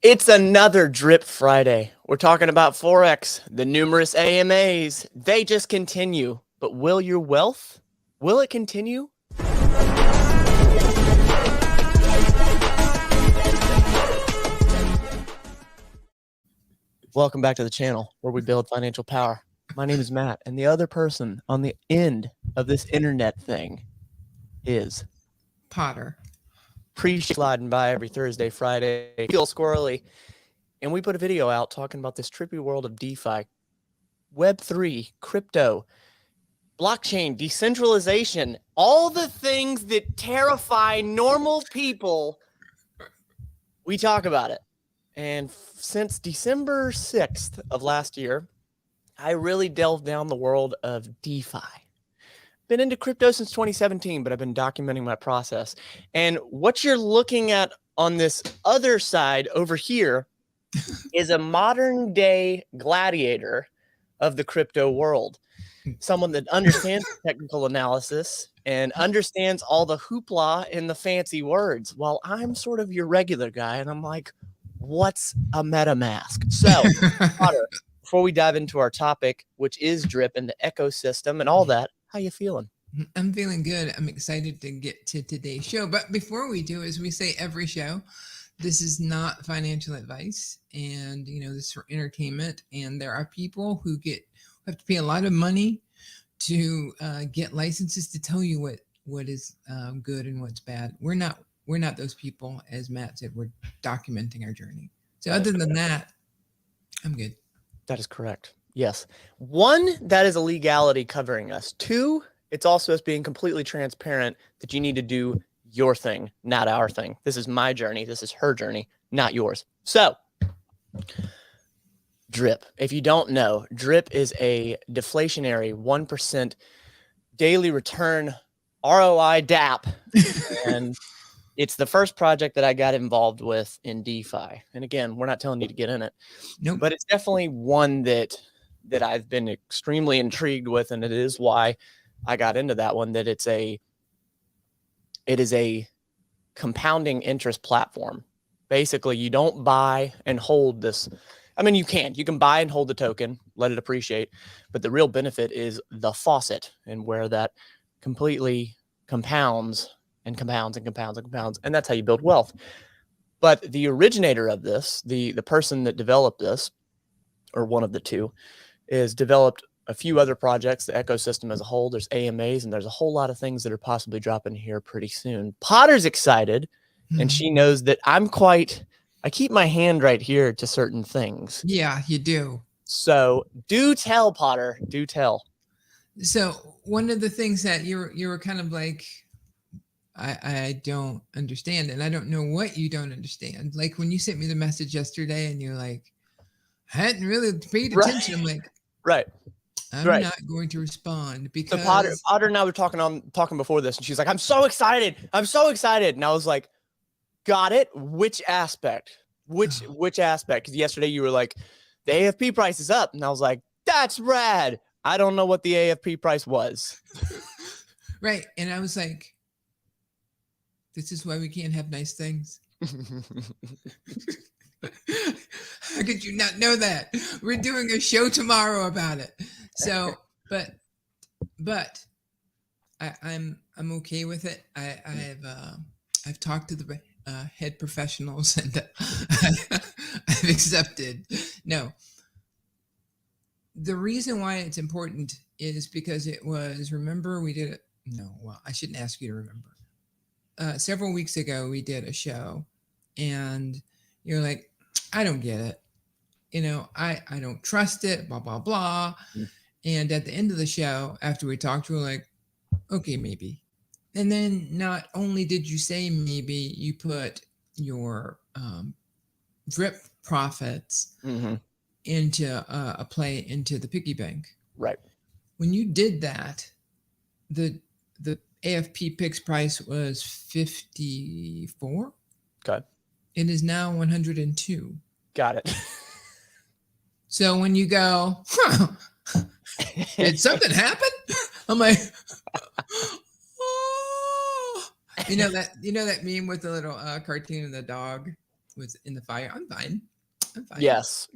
It's another Drip Friday. We're talking about Forex, the numerous AMAs. They just continue. But will your wealth? Will it continue? Welcome back to the channel where we build financial power. My name is Matt, and the other person on the end of this internet thing is Potter. Sliding by every Thursday, Friday, feel squirrely. And we put a video out talking about this trippy world of DeFi, Web3, crypto, blockchain, decentralization, all the things that terrify normal people. We talk about it. And since December 6th of last year, I really delved down the world of DeFi. Been into crypto since 2017, but I've been documenting my process. And what you're looking at on this other side over here is a modern day gladiator of the crypto world. Someone that understands technical analysis and understands all the hoopla and the fancy words, while I'm sort of your regular guy. And I'm like, what's a MetaMask? So, Potter, before we dive into our topic, which is drip and the ecosystem and all that, how you feeling? I'm feeling good. I'm excited to get to today's show. But before we do, as we say every show, this is not financial advice, and this is for entertainment. And there are people who have to pay a lot of money to get licenses to tell you what is good and what's bad. We're not those people. As Matt said, we're documenting our journey. So other than that, I'm good. That is correct. Yes. One, that is a legality covering us. Two, it's also us being completely transparent that you need to do your thing, not our thing. This is my journey. This is her journey, not yours. So, drip. If you don't know, drip is a deflationary 1% daily return ROI DApp. And it's the first project that I got involved with in DeFi. And again, we're not telling you to get in it. Nope. But it's definitely one that I've been extremely intrigued with, and it is why I got into that one, that it is a compounding interest platform. Basically, you don't buy and hold this. I mean, you can buy and hold the token, let it appreciate, but the real benefit is the faucet, and where that completely compounds and compounds and compounds and compounds, and that's how you build wealth. But the originator of this, the person that developed this, or one of the two, is developed a few other projects, the ecosystem as a whole. There's AMAs, and there's a whole lot of things that are possibly dropping here pretty soon. Potter's excited, and she knows that I keep my hand right here to certain things. Yeah, you do. So do tell, Potter, do tell. So one of the things that you were kind of like, I don't understand, and I don't know what you don't understand. Like when you sent me the message yesterday and you're like, I hadn't really paid attention. I'm like, right. I'm not going to respond because Potter and I were talking before this, and she's like, I'm so excited. And I was like, got it. Which aspect? Which aspect? Because yesterday you were like, the AFP price is up. And I was like, that's rad. I don't know what the AFP price was. Right. And I was like, this is why we can't have nice things. How could you not know that? We're doing a show tomorrow about it. So, but I'm okay with it. I've talked to the head professionals, and I've accepted. No, the reason why it's important is because it was. Remember, we did it. No, well, I shouldn't ask you to remember. Several weeks ago, we did a show, and you're like, I don't get it. I don't trust it, blah, blah, blah. And at the end of the show, after we talked, we were like, okay, maybe. And then not only did you say maybe, you put your drip profits into a play into the piggy bank. Right. When you did that, the AFP PIX price was 54. Okay. It is now 102. Got it. So when you go, did something happen? I'm like, oh. You know that meme with the little cartoon of the dog was in the fire. I'm fine. I'm fine. Yes.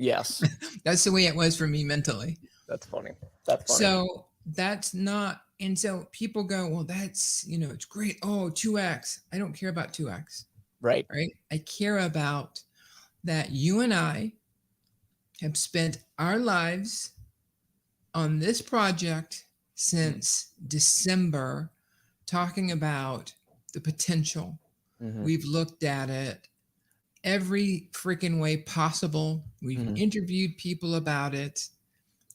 That's the way it was for me mentally. That's funny. That's funny. So that's not, and so people go, well, that's, it's great. Oh, 2x. I don't care about 2x. Right. I care about that you and I have spent our lives on this project since December, talking about the potential. We've looked at it every freaking way possible. We've interviewed people about it.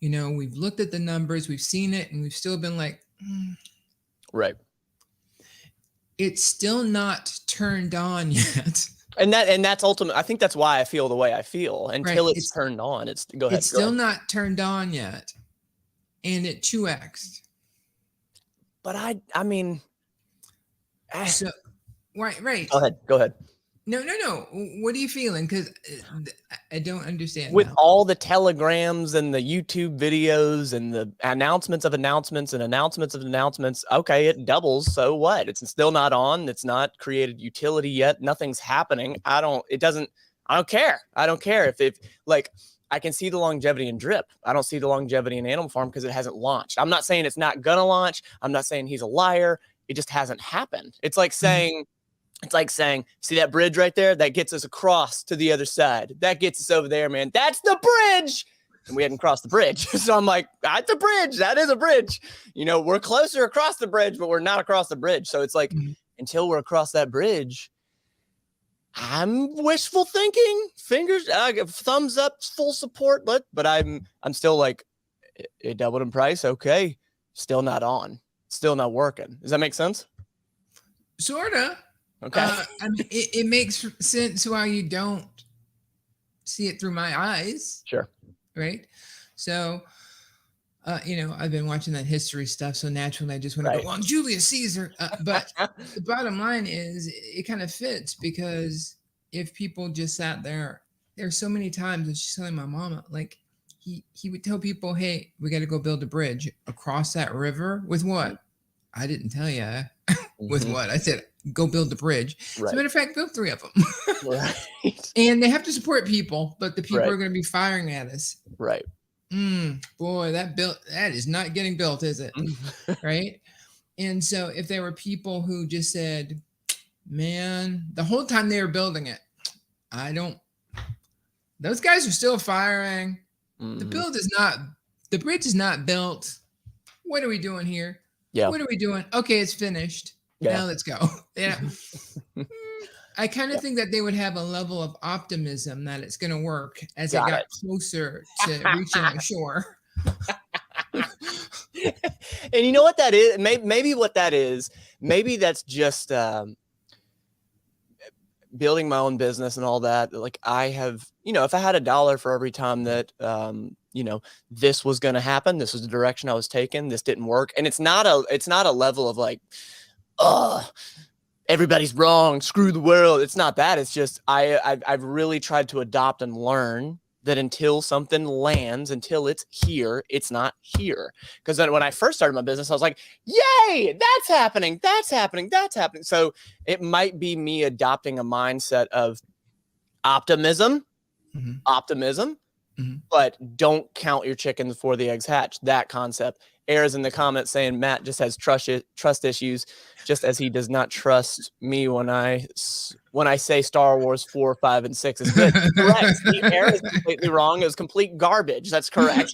We've looked at the numbers, we've seen it, and we've still been like, right. It's still not turned on yet. And that's ultimate. I think that's why I feel the way I feel until it's turned on. Go ahead. It's still not turned on yet. And it 2x'd. But I mean, so right. Go ahead. No. What are you feeling? Because I don't understand. With all the telegrams and the YouTube videos and the announcements of announcements and announcements of announcements, okay, it doubles. So what? It's still not on. It's not created utility yet. Nothing's happening. I don't care. I don't care if like, I can see the longevity in Drip. I don't see the longevity in Animal Farm because it hasn't launched. I'm not saying it's not gonna launch. I'm not saying he's a liar. It just hasn't happened. It's like saying, see that bridge right there? That gets us across to the other side. That gets us over there, man. That's the bridge. And we hadn't crossed the bridge. So I'm like, that's a bridge. That is a bridge. We're closer across the bridge, but we're not across the bridge. So it's like, until we're across that bridge, I'm wishful thinking, thumbs up, full support, but I'm still like, it doubled in price. Okay. Still not on, still not working. Does that make sense? Sorta. Okay. It makes sense why you don't see it through my eyes. Sure. Right. So, I've been watching that history stuff. So naturally I just want to go, well, Julius Caesar. But the bottom line is it kind of fits, because if people just sat there's so many times, and she's telling my mama, like he would tell people, hey, we got to go build a bridge across that river with what? I didn't tell you with what. I said, go build the bridge. As a matter of fact, build 3 of them. Right. And they have to support people, but the people are going to be firing at us. Right. Boy, that is not getting built, is it? Right. And so if there were people who just said, man, the whole time they were building it, those guys are still firing. The bridge is not built. What are we doing here? Yeah. What are we doing? Okay, it's finished. Yeah. Now let's go. Yeah. I kind of think that they would have a level of optimism that it's going to work as it got closer to reaching the shore. And you know what that is? Maybe what that is, maybe that's just building my own business and all that. Like I have, if I had $1 for every time that, this was going to happen, this was the direction I was taking, this didn't work. And it's not a level of like, everybody's wrong, screw the world. It's not that. It's just I've really tried to adopt and learn that until something lands, until it's here, it's not here. Because then when I first started my business, I was like, yay, that's happening, that's happening, that's happening. So it might be me adopting a mindset of optimism, but don't count your chickens before the eggs hatch. That concept. Era's in the comments saying Matt just has trust issues, just as he does not trust me when I say Star Wars 4, 5, and 6 is good. Correct. Era is completely wrong. It was complete garbage. That's correct.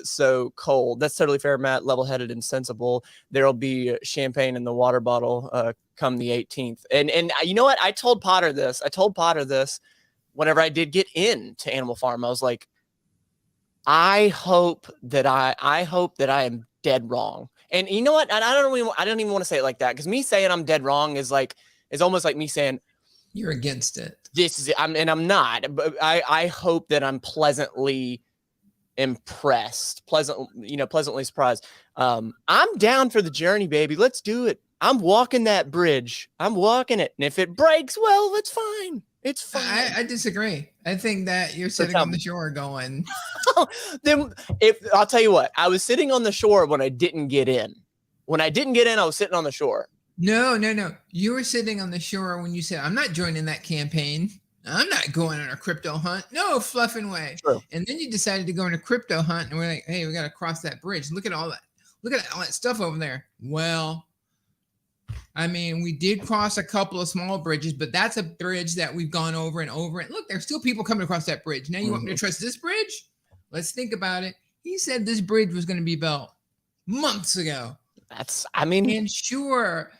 So cold. That's totally fair, Matt. Level-headed and sensible. There'll be champagne in the water bottle come the 18th. And you know what? I told Potter this whenever I did get into Animal Farm. I was like, I hope that I am dead wrong. And you know what? I don't even want to say it like that, because me saying I'm dead wrong is almost like me saying you're against it. This is it. I'm not. But I hope that I'm pleasantly impressed, pleasantly surprised. I'm down for the journey, baby. Let's do it. I'm walking that bridge. I'm walking it. And if it breaks, well, it's fine. It's fine. I disagree. I think that you're sitting on the shore going. Then I'll tell you what, I was sitting on the shore when I didn't get in. When I didn't get in, I was sitting on the shore. No, no, no. You were sitting on the shore when you said, I'm not joining that campaign. I'm not going on a crypto hunt. No fluffing way. True. And then you decided to go on a crypto hunt, and we're like, hey, we got to cross that bridge. Look at all that. Look at all that stuff over there. Well, I mean, we did cross a couple of small bridges, but that's a bridge that we've gone over and over. And look, there's still people coming across that bridge. Now you want me to trust this bridge? Let's think about it. He said this bridge was going to be built months ago. And sure,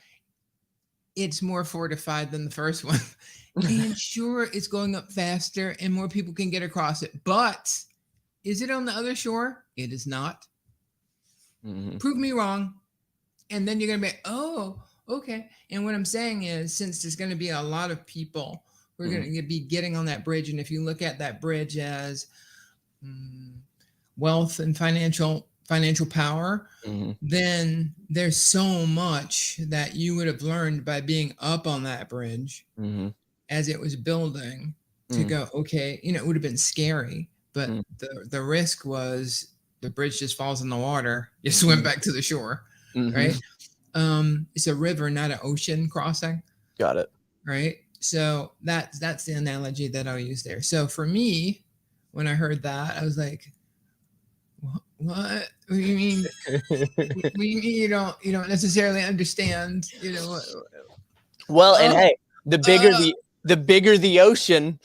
it's more fortified than the first one. And sure, it's going up faster and more people can get across it. But is it on the other shore? It is not. Prove me wrong. And then you're going to be, oh, okay. And what I'm saying is, since there's going to be a lot of people who are going to be getting on that bridge, and if you look at that bridge as wealth and financial power, then there's so much that you would have learned by being up on that bridge as it was building to go, okay, it would have been scary, but the risk was the bridge just falls in the water. You swim back to the shore, right? It's a river, not an ocean crossing. Got it. Right. So that's the analogy that I'll use there. So for me, when I heard that, I was like, what do you mean? You don't necessarily understand, Well, and hey, the bigger the ocean,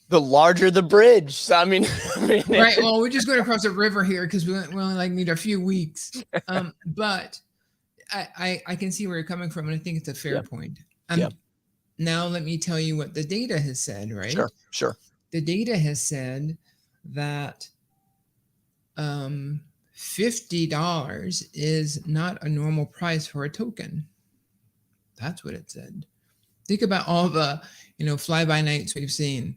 the larger the bridge. So, I mean, right. Well, we're just going across a river here because we only need a few weeks. But I can see where you're coming from, and I think it's a fair point. Now let me tell you what the data has said, right? Sure. The data has said that $50 is not a normal price for a token. That's what it said. Think about all the, fly-by-nights we've seen.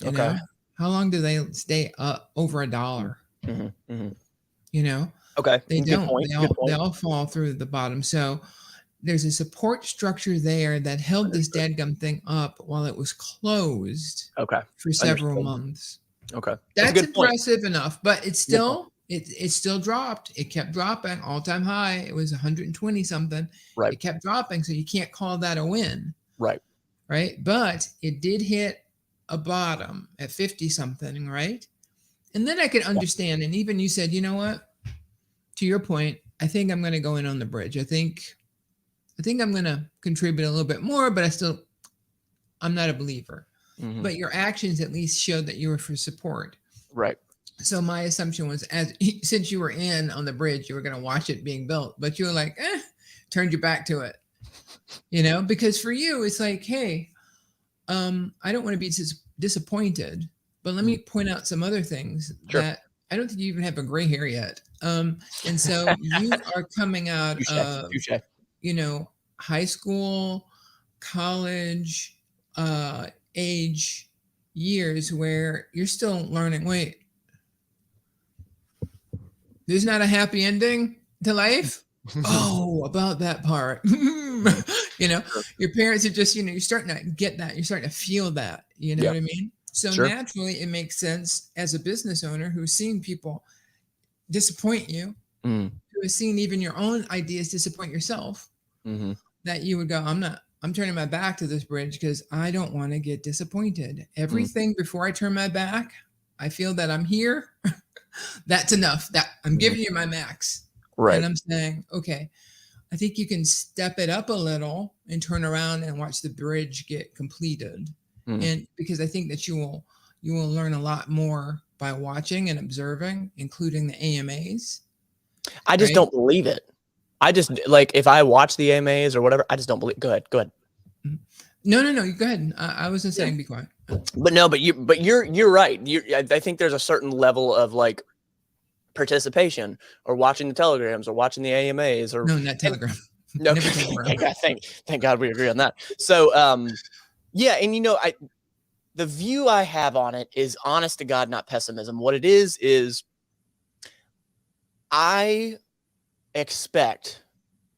You know? How long do they stay up over $1? Okay. They don't. They all fall through the bottom. So there's a support structure there that held this dadgum thing up while it was closed for several months. Okay. That's impressive enough, but it's still it still dropped. It kept dropping, all-time high. It was 120 something. Right. It kept dropping, so you can't call that a win. Right. Right? But it did hit a bottom at 50 something, right? And then I could understand, and even you said, you know what? To your point, I think I'm going to go in on the bridge. I think I'm going to contribute a little bit more, but I'm not a believer. But your actions at least showed that you were for support. Right. So my assumption was, since you were in on the bridge, you were going to watch it being built, but you were like, turned your back to it, because for you, it's like, hey, I don't want to be disappointed, but let me point out some other things that I don't think you even have a gray hair yet. And so you are coming out of, high school, college, age years where you're still learning, wait, there's not a happy ending to life? Oh, about that part. Your parents are just, you're starting to get that. You're starting to feel that, what I mean? So naturally it makes sense as a business owner who's seen people disappoint you, who has seen even your own ideas disappoint yourself, that you would go, I'm turning my back to this bridge because I don't want to get disappointed. Everything before I turn my back, I feel that I'm here. That's enough. That I'm giving you my max. Right. And I'm saying, okay, I think you can step it up a little and turn around and watch the bridge get completed. And because I think that you will learn a lot more by watching and observing, including the AMAs. I just don't believe it. I just if I watch the AMAs or whatever, I just don't believe. Go ahead. No. You go ahead. I wasn't saying be quiet. But you're right. I think there's a certain level of participation or watching the telegrams or watching the AMAs or not telegram. No, thank God we agree on that. So, and the view I have on it is honest to God, not pessimism. What it is I expect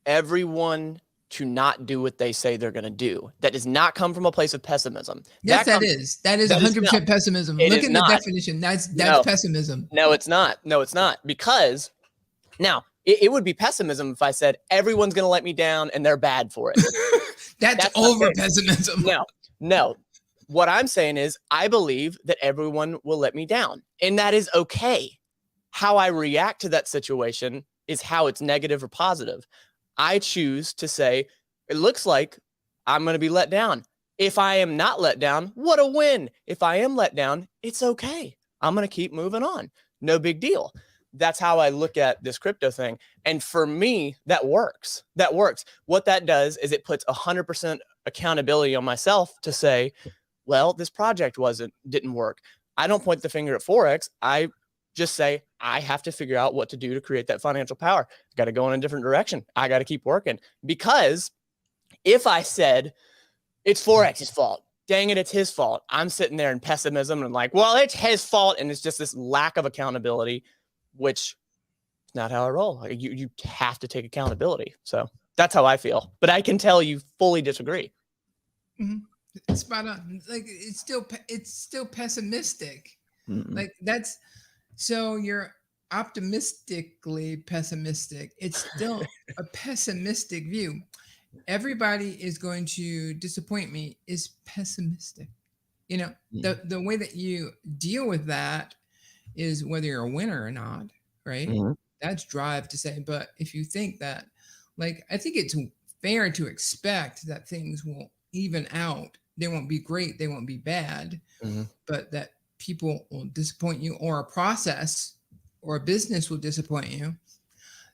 everyone to not do what they say they're going to do. That does not come from a place of pessimism. Yes, that is 100% pessimism. Look at the definition. That's pessimism. No, it's not. Because now, it would be pessimism if I said everyone's going to let me down and they're bad for it. That's over pessimism. No. What I'm saying is I believe that everyone will let me down, and that is okay. How I react to that situation is how it's negative or positive. I choose to say, it looks like I'm going to be let down. If I am not let down, what a win. If I am let down, it's okay. I'm going to keep moving on. No big deal. That's how I look at this crypto thing. And for me, that works. That works. What that does is it puts 100% accountability on myself to say, well, this project didn't work. I don't point the finger at Forex. I just say, I have to figure out what to do to create that financial power. I got to go in a different direction. I got to keep working. Because if I said, it's Forex's fault, dang it, it's his fault, I'm sitting there in pessimism and like, well, it's his fault. And it's just this lack of accountability, which is not how I roll. You have to take accountability. So that's how I feel. But I can tell you fully disagree. Mm-hmm. Spot on. Like it's still pessimistic. Mm-mm. Like that's, so you're optimistically pessimistic. It's still a pessimistic view. Everybody is going to disappoint me is pessimistic. You know, the way that you deal with that is whether you're a winner or not, right? Mm-hmm. That's drive to say. But if you think that, like, I think it's fair to expect that things will even out. They won't be great. They won't be bad, but that people will disappoint you, or a process or a business will disappoint you.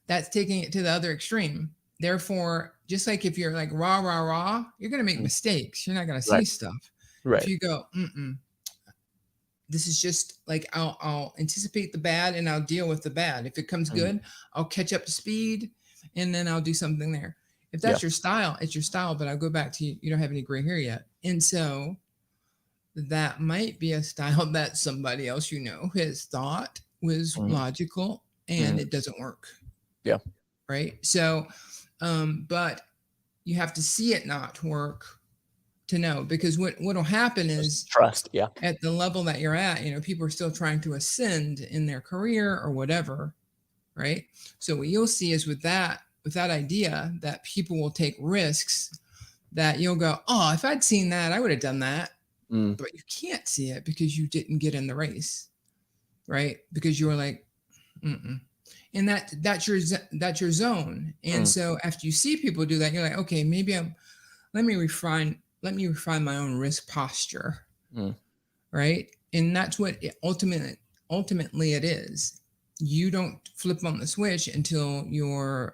That's taking it to the other extreme. Therefore, just like if you're like rah, you're going to make mistakes. You're not going to see stuff. Right. If you go, this is just like, I'll anticipate the bad and I'll deal with the bad. If it comes good, I'll catch up to speed and then I'll do something there. If that's your style, it's your style, but I'll go back to you don't have any gray hair yet. And so that might be a style that somebody else, has thought was logical and it doesn't work. Yeah. Right. So, but you have to see it not work to know, because what'll happen is trust. Yeah. At the level that you're at, people are still trying to ascend in their career or whatever. Right. So what you'll see is with that idea that people will take risks, that you'll go, oh, if I'd seen that, I would have done that. But you can't see it because you didn't get in the race, right? Because you were like, and that's your zone. And so after you see people do that, you're like, okay, maybe let me refine my own risk posture, right? And that's what ultimately it is. You don't flip on the switch until you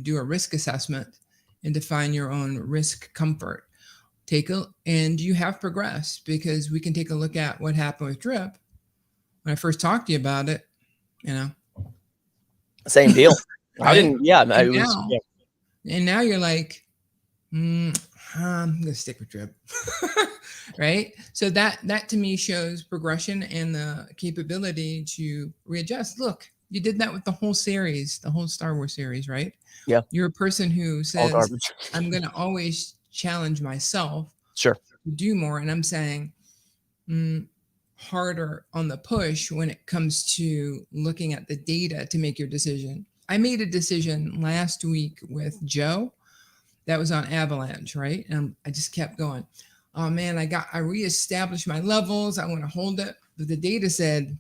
do a risk assessment and define your own risk comfort. And you have progressed, because we can take a look at what happened with Drip. When I first talked to you about it, same deal. Right? I didn't. Yeah, and now you're like, I'm gonna stick with Drip, right? So that to me shows progression and the capability to readjust. Look, you did that with the whole series, the whole Star Wars series, right? Yeah. You're a person who says, I'm gonna always challenge myself to do more, and I'm saying harder on the push when it comes to looking at the data to make your decision. I made a decision last week with Joe that was on Avalanche, right? And I just kept going. Oh man, I reestablished my levels. I want to hold it, but the data said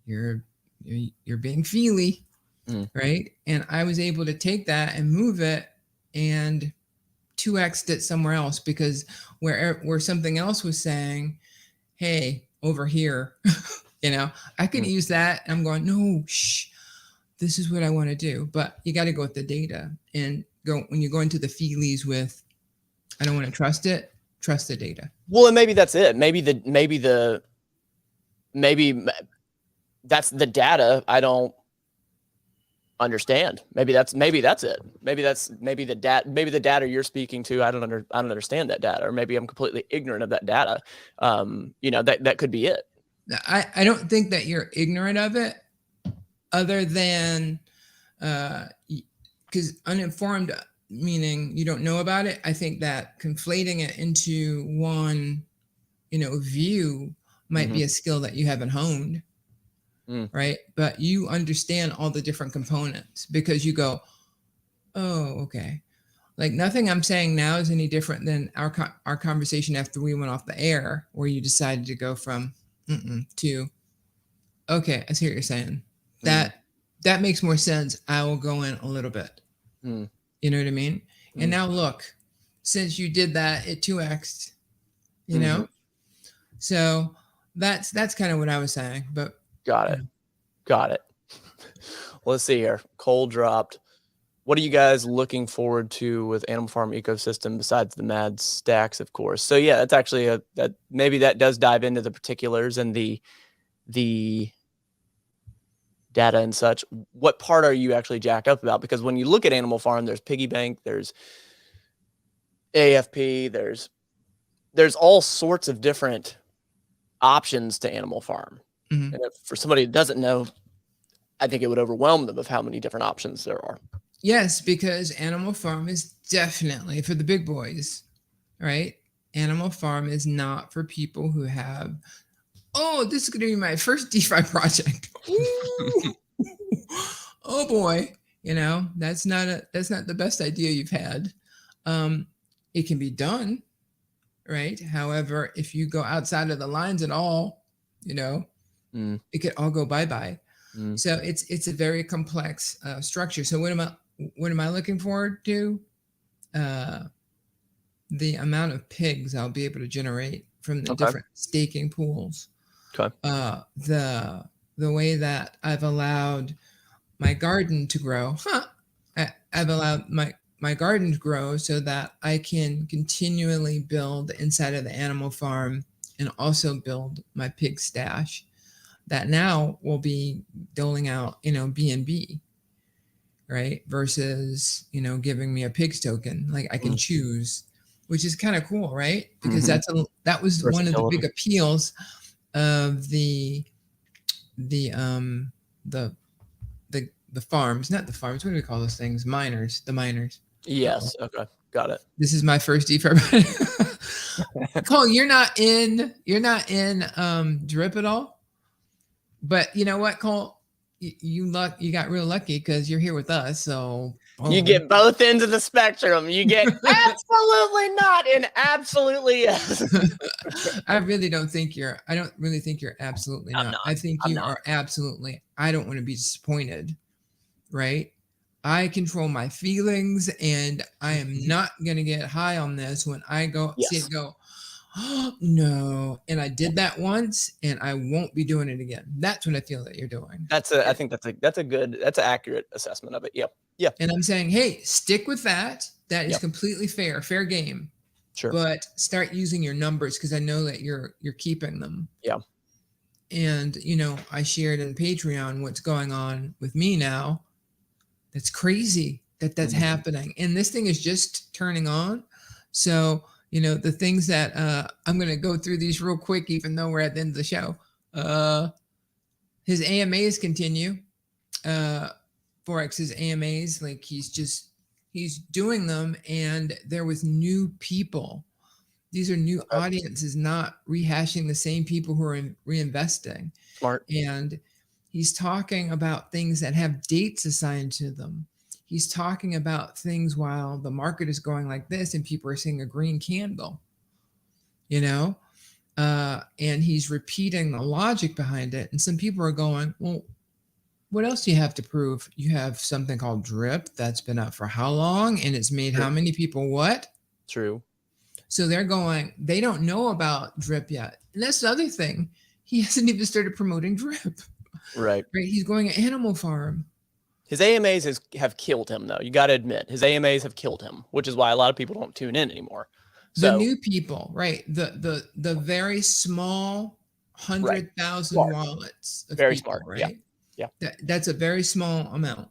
you're being feely, right? And I was able to take that and move it and 2x'd it somewhere else, because where something else was saying, hey, over here, I could use that. I'm going, no, this is what I want to do. But you got to go with the data and go, when you go into the feelies with, I don't want to trust it, trust the data. Well, and maybe that's it. Maybe that's the data I don't understand. Maybe that's it. Maybe the data you're speaking to, I don't understand that data, or maybe I'm completely ignorant of that data. That could be it. I don't think that you're ignorant of it, other than because uninformed, meaning you don't know about it. I think that conflating it into one, view might be a skill that you haven't honed. Mm. right? But you understand all the different components because you go, oh, okay. Like nothing I'm saying now is any different than our conversation after we went off the air, where you decided to go from to okay. I see what you're saying. Mm. That makes more sense. I will go in a little bit. Mm. You know what I mean? And Mm. now look, since you did that, it 2x. You Mm-hmm. know, so that's kind of what I was saying. But Got it. Got it. Let's see here. Coal dropped. What are you guys looking forward to with Animal Farm ecosystem besides the mad stacks, of course? So yeah, that's actually that maybe that does dive into the particulars and the data and such. What part are you actually jacked up about? Because when you look at Animal Farm, there's piggy bank, there's AFP, there's all sorts of different options to Animal Farm. Mhm. And if, for somebody that doesn't know, I think it would overwhelm them of how many different options there are. Yes, because Animal Farm is definitely for the big boys, right? Animal Farm is not for people who have, oh, this is going to be my first DeFi project. Ooh. Oh boy, that's not the best idea you've had. It can be done, right? However, if you go outside of the lines at all, it could all go bye-bye. So it's a very complex structure. So what am I looking forward to? The amount of pigs I'll be able to generate from the different staking pools. Okay. The way that I've allowed my garden to grow. I've allowed my garden to grow so that I can continually build inside of the animal farm and also build my pig stash that now will be doling out, B&B, right? Versus, giving me a pigs token. Like I can choose, which is kind of cool, right? Because that was one of the big appeals of the farms, not the farms. What do we call those things? The miners. Yes. Okay. Got it. This is my first DeFi. Cole, you're not in drip at all. But you know what, Cole? You got real lucky because you're here with us. So you get both ends of the spectrum. You get absolutely not and absolutely yes. I don't really think you're absolutely not. I think you are absolutely. I don't want to be disappointed, right? I control my feelings, and I am not gonna get high on this when I go see it go. Oh, no, and I did that once, and I won't be doing it again. That's what I feel that you're doing. I think that's an accurate assessment of it. Yep. Yeah. And I'm saying, hey, stick with that. That is completely fair game. Sure. But start using your numbers because I know that you're keeping them. Yeah. And I shared in Patreon what's going on with me now. That's crazy that's happening, and this thing is just turning on. So. The things that I'm going to go through these real quick, even though we're at the end of the show. His AMAs continue. Forex's AMAs, like he's doing them, and there was new people. These are new audiences, not rehashing the same people who are reinvesting. Smart. And he's talking about things that have dates assigned to them. He's talking about things while the market is going like this and people are seeing a green candle, and he's repeating the logic behind it. And some people are going, well, what else do you have to prove? You have something called drip that's been up for how long? And it's made how many people what? True. So they're going, they don't know about drip yet. And that's the other thing. He hasn't even started promoting drip. Right. He's going to Animal Farm. His AMAs have killed him, though. You got to admit, his AMAs have killed him, which is why a lot of people don't tune in anymore. So, the new people, right? The very small 100,000 wallets. Of very people, smart, right? Yeah. That's a very small amount.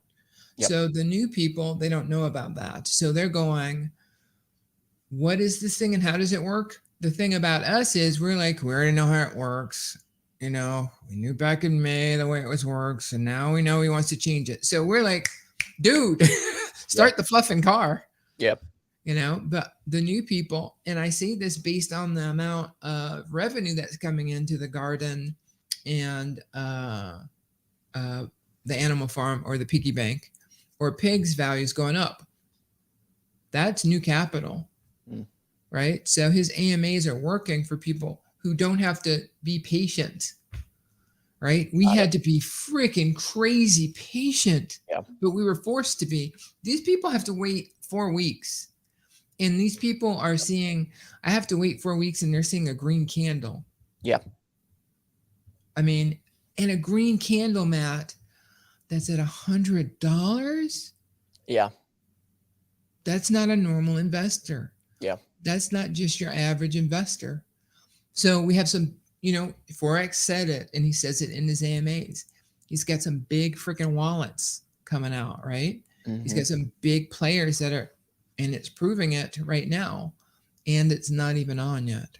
Yep. So the new people, they don't know about that. So they're going, what is this thing and how does it work? The thing about us is we already know how it works. We knew back in May the way it works, and now we know he wants to change it. So we're like, dude, start the fluffing car. Yep. But the new people, and I say this based on the amount of revenue that's coming into the garden and the animal farm or the piggy bank, or pigs' values going up. That's new capital, right? So his AMAs are working for people who don't have to be patient, right? We had to be freaking crazy patient, but we were forced to be. These people have to wait 4 weeks. And these people are seeing, I have to wait 4 weeks and they're seeing a green candle. Yeah. I mean, and a green candle, Matt, that's at $100. Yeah. That's not a normal investor. Yeah. That's not just your average investor. So we have some, Forex said it, and he says it in his AMAs. He's got some big freaking wallets coming out, right? He's got some big players that are, and it's proving it right now, and it's not even on yet,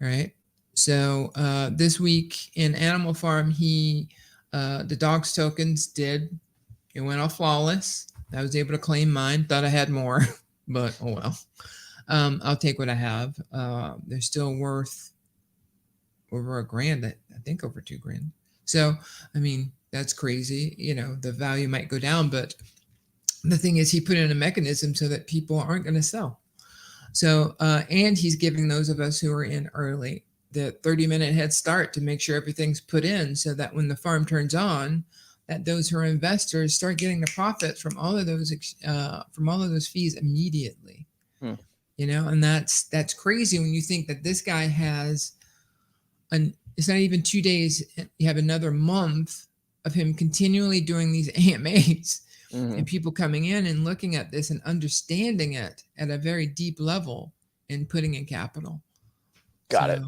right? So this week in Animal Farm, the dogs tokens it went off flawless. I was able to claim mine. Thought I had more, but oh well. I'll take what I have. They're still worth over $1,000. I think over $2,000. So, I mean, that's crazy. The value might go down, but the thing is, he put in a mechanism so that people aren't going to sell. So, and he's giving those of us who are in early the 30-minute head start to make sure everything's put in, so that when the farm turns on, that those who are investors start getting the profits from all of those fees immediately. And that's crazy when you think that this guy has it's not even 2 days. You have another month of him continually doing these AMAs and people coming in and looking at this and understanding it at a very deep level and putting in capital. Got it.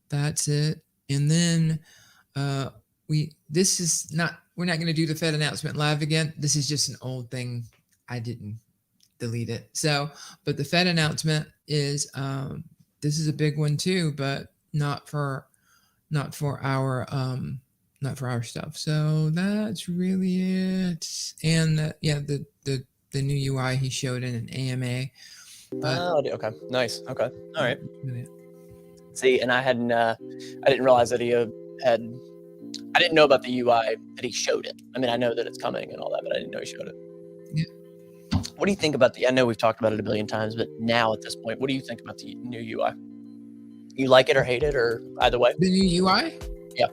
That's it. And then we're not going to do the Fed announcement live again. This is just an old thing. I didn't delete it. So, but the Fed announcement is, this is a big one too, but not for our stuff. So that's really it. And the new UI he showed in an AMA. But, okay. Nice. Okay. All right. See, and I didn't realize that he I didn't know about the UI, that he showed it. I mean, I know that it's coming and all that, but I didn't know he showed it. Yeah. What do you think about I know we've talked about it a billion times, but now at this point, what do you think about the new UI? You like it or hate it, or either way? The new UI? Yeah.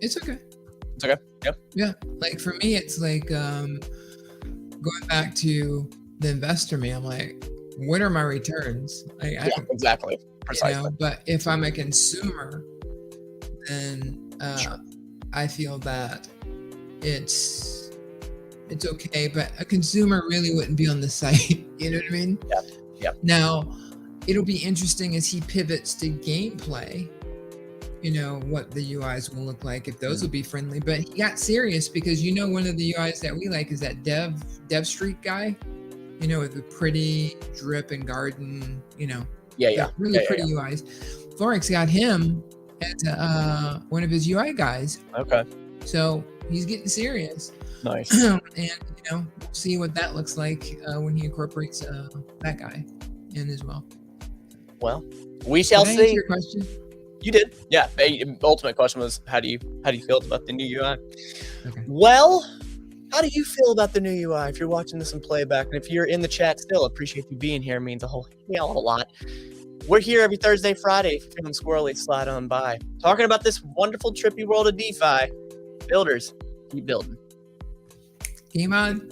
It's okay. It's okay? Yep. Yeah. Like for me, it's like going back to the investor me. I'm like, what are my returns? Exactly. Precisely. But if I'm a consumer, then I feel that it's okay, but a consumer really wouldn't be on the site. You know what I mean? Yeah. Now, it'll be interesting as he pivots to gameplay, what the UIs will look like, if those will be friendly. But he got serious because, one of the UIs that we like is that Dev Street guy, with the pretty drip and garden, really pretty UIs. Forex got him as one of his UI guys. Okay. So he's getting serious. Nice. And we'll see what that looks like when he incorporates that guy in as well. Well, we shall Did I see. answer your question? You did. Yeah. The ultimate question was, how do you feel about the new UI? Okay. Well, how do you feel about the new UI? If you're watching this in playback, and if you're in the chat still, appreciate you being here. It means a whole hell of a lot. We're here every Thursday, Friday. If you're feeling squirrely, slide on by. Talking about this wonderful, trippy world of DeFi. Builders, keep building. Game on.